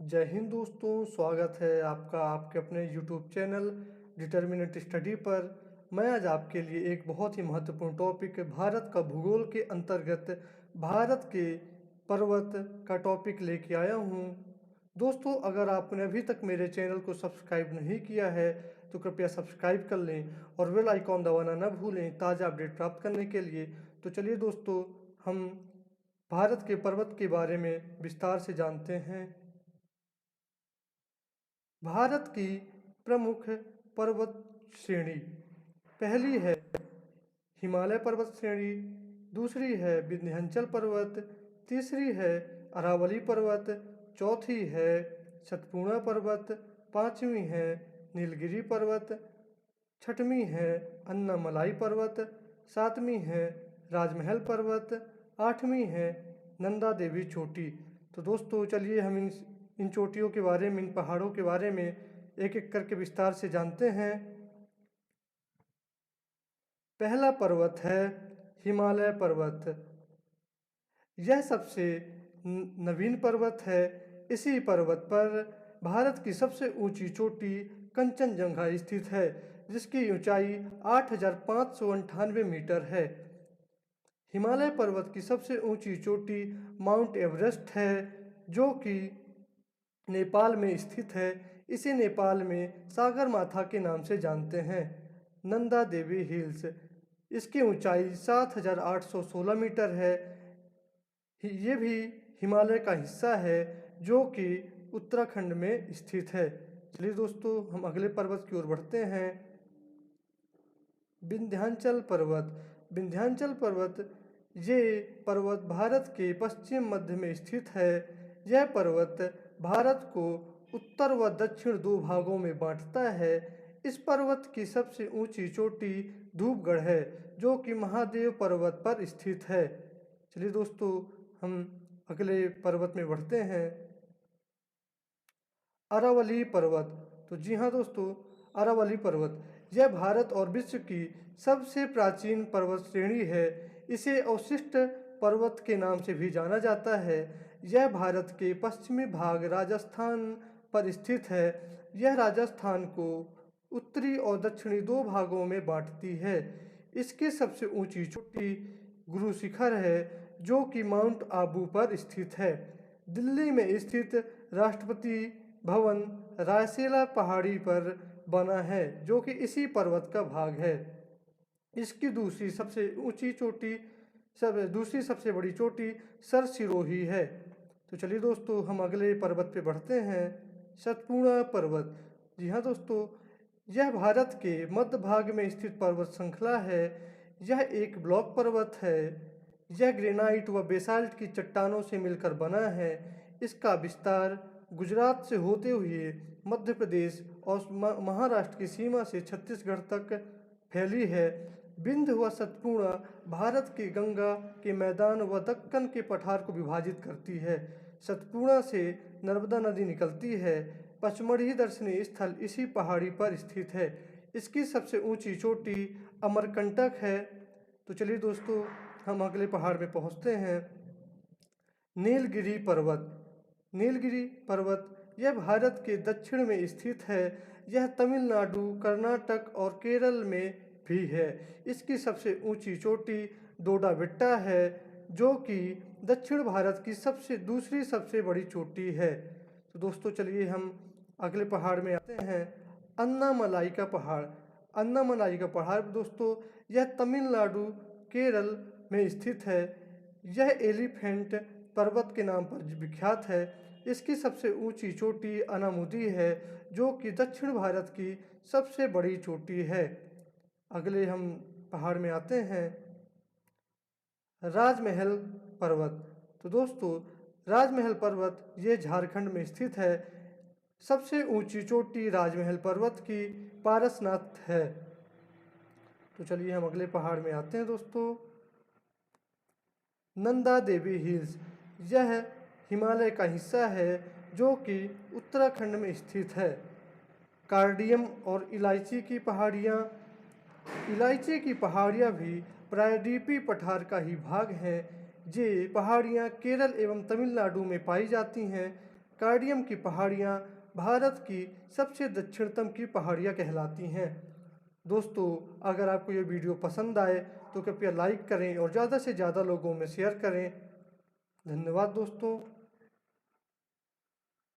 जय हिंद दोस्तों, स्वागत है आपका आपके अपने यूट्यूब चैनल डिटर्मिनेंट स्टडी पर। मैं आज आपके लिए एक बहुत ही महत्वपूर्ण टॉपिक भारत का भूगोल के अंतर्गत भारत के पर्वत का टॉपिक लेके आया हूँ। दोस्तों, अगर आपने अभी तक मेरे चैनल को सब्सक्राइब नहीं किया है तो कृपया सब्सक्राइब कर लें और बेल आइकॉन दबाना न भूलें ताज़ा अपडेट प्राप्त करने के लिए। तो चलिए दोस्तों, हम भारत के पर्वत के बारे में विस्तार से जानते हैं। भारत की प्रमुख पर्वत श्रेणी पहली है हिमालय पर्वत श्रेणी, दूसरी है विंध्याचल पर्वत, तीसरी है अरावली पर्वत, चौथी है सतपुड़ा पर्वत, पांचवी है नीलगिरी पर्वत, छठवीं है अन्नामलाई पर्वत, सातवीं है राजमहल पर्वत, आठवीं है नंदा देवी चोटी। तो दोस्तों चलिए हम इन चोटियों के बारे में, इन पहाड़ों के बारे में एक एक करके विस्तार से जानते हैं। पहला पर्वत है हिमालय पर्वत। यह सबसे नवीन पर्वत है। इसी पर्वत पर भारत की सबसे ऊंची चोटी कंचनजंगा स्थित है, जिसकी ऊंचाई 8,598 मीटर है। हिमालय पर्वत की सबसे ऊंची चोटी माउंट एवरेस्ट है, जो कि नेपाल में स्थित है। इसे नेपाल में सागर माथा के नाम से जानते हैं। नंदा देवी हिल्स, इसकी ऊंचाई 7,816 मीटर है। ये भी हिमालय का हिस्सा है, जो कि उत्तराखंड में स्थित है। चलिए दोस्तों, हम अगले पर्वत की ओर बढ़ते हैं। विंध्याचल पर्वत। विंध्याचल पर्वत ये पर्वत भारत के पश्चिम मध्य में स्थित है। यह पर्वत भारत को उत्तर व दक्षिण दो भागों में बांटता है। इस पर्वत की सबसे ऊंची चोटी धूपगढ़ है, जो कि महादेव पर्वत पर स्थित है। चलिए दोस्तों, हम अगले पर्वत में बढ़ते हैं। अरावली पर्वत। तो जी हाँ दोस्तों, अरावली पर्वत यह भारत और विश्व की सबसे प्राचीन पर्वत श्रेणी है। इसे अवशिष्ट पर्वत के नाम से भी जाना जाता है। यह भारत के पश्चिमी भाग राजस्थान पर स्थित है। यह राजस्थान को उत्तरी और दक्षिणी दो भागों में बांटती है। इसकी सबसे ऊंची चोटी गुरु शिखर है, जो कि माउंट आबू पर स्थित है। दिल्ली में स्थित राष्ट्रपति भवन रायसीना पहाड़ी पर बना है, जो कि इसी पर्वत का भाग है। इसकी दूसरी सबसे बड़ी चोटी सरसिरोही है। तो चलिए दोस्तों, हम अगले पर्वत पे बढ़ते हैं। सतपुड़ा पर्वत। जी हाँ दोस्तों, यह भारत के मध्य भाग में स्थित पर्वत श्रृंखला है। यह एक ब्लॉक पर्वत है। यह ग्रेनाइट व बेसाल्ट की चट्टानों से मिलकर बना है। इसका विस्तार गुजरात से होते हुए मध्य प्रदेश और महाराष्ट्र की सीमा से छत्तीसगढ़ तक फैली है। विंध्य व सतपुड़ा भारत के गंगा के मैदान व दक्कन के पठार को विभाजित करती है। सतपुड़ा से नर्मदा नदी निकलती है। पचमढ़ी दर्शनीय स्थल इसी पहाड़ी पर स्थित है। इसकी सबसे ऊंची चोटी अमरकंटक है। तो चलिए दोस्तों, हम अगले पहाड़ में पहुंचते हैं। नीलगिरी पर्वत। नीलगिरी पर्वत यह भारत के दक्षिण में स्थित है। यह तमिलनाडु, कर्नाटक और केरल में भी है। इसकी सबसे ऊंची चोटी डोडाबेट्टा है, जो कि दक्षिण भारत की दूसरी सबसे बड़ी चोटी है। तो दोस्तों चलिए हम अगले पहाड़ में आते हैं। अन्नामलाई का पहाड़। अन्नामलाई का पहाड़ दोस्तों, यह तमिलनाडु, केरल में स्थित है। यह एलिफेंट पर्वत के नाम पर विख्यात है। इसकी सबसे ऊंची चोटी अनामुदी है, जो कि दक्षिण भारत की सबसे बड़ी चोटी है। अगले हम पहाड़ में आते हैं। राजमहल पर्वत। तो दोस्तों, राजमहल पर्वत ये झारखंड में स्थित है। सबसे ऊंची चोटी राजमहल पर्वत की पारसनाथ है। तो चलिए हम अगले पहाड़ में आते हैं दोस्तों। नंदा देवी हिल्स। यह हिमालय का हिस्सा है, जो कि उत्तराखंड में स्थित है। कार्डियम और इलायची की पहाड़ियाँ। इलायची की पहाड़ियाँ भी प्रायद्वीपीय पठार का ही भाग हैं। ये पहाड़ियाँ केरल एवं तमिलनाडु में पाई जाती हैं। कार्डियम की पहाड़ियाँ भारत की सबसे दक्षिणतम की पहाड़ियाँ कहलाती हैं। दोस्तों, अगर आपको ये वीडियो पसंद आए तो कृपया लाइक करें और ज़्यादा से ज़्यादा लोगों में शेयर करें। धन्यवाद दोस्तों।